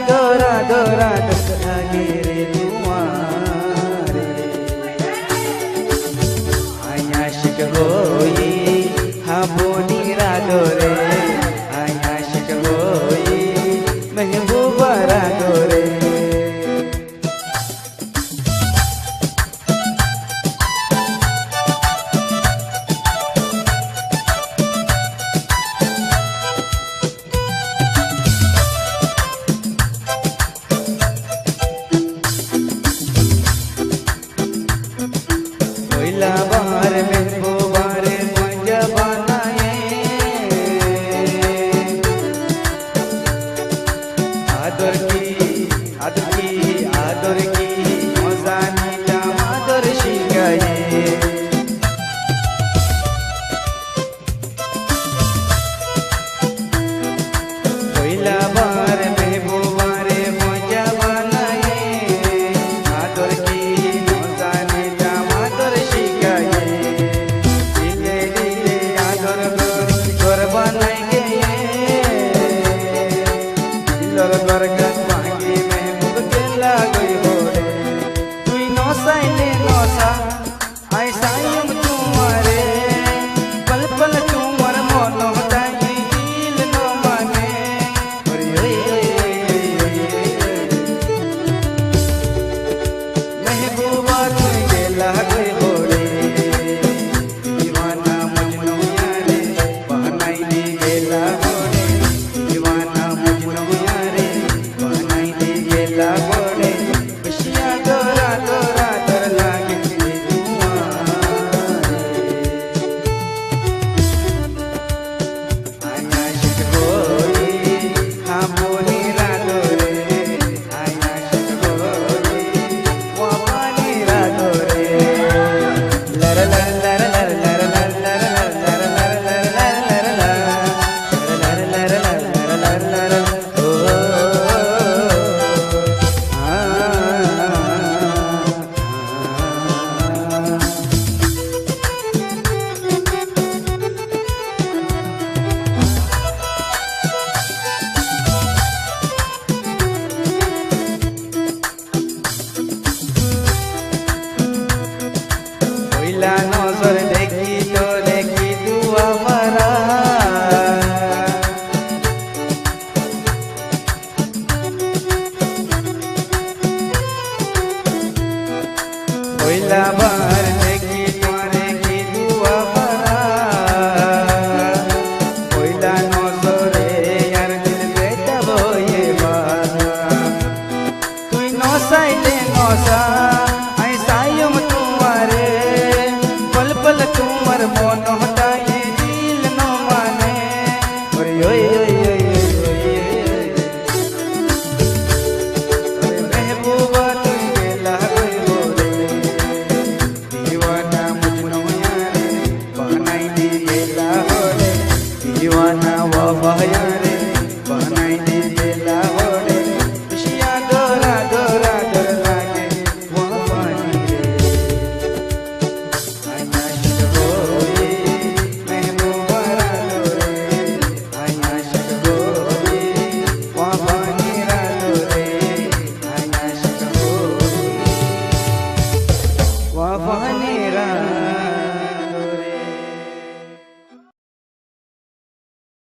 दोरा दोरा लागे रे तुम्हारे आया शिक होई हाँ बोनी राधो रे आया शिक होई महबूबा राधो रे बार महबूबा रे मजा बनाए आदर की मजानी का आदर शिकाए पहिला बार महबूबा रे मजा बनाए आदर की मजानी का आदर शिकाए नजर देखी तो देखी दुआ मरा पहिला बार देखी तुम्हारे की दुआ मरा पहिला नजरे यार दिल बेटा बोए बारा तुई नसाइले नसा तुमर मन होता ये दिल न माने और महबूबा तुम गेला कोई बोले दीवाना मुझनो यारे बनाई दी गेला होले दीवाना वाह यारे बनाई दी गेला होले खुशियां दोरा दोरा दर लागे वहाँ पानी रे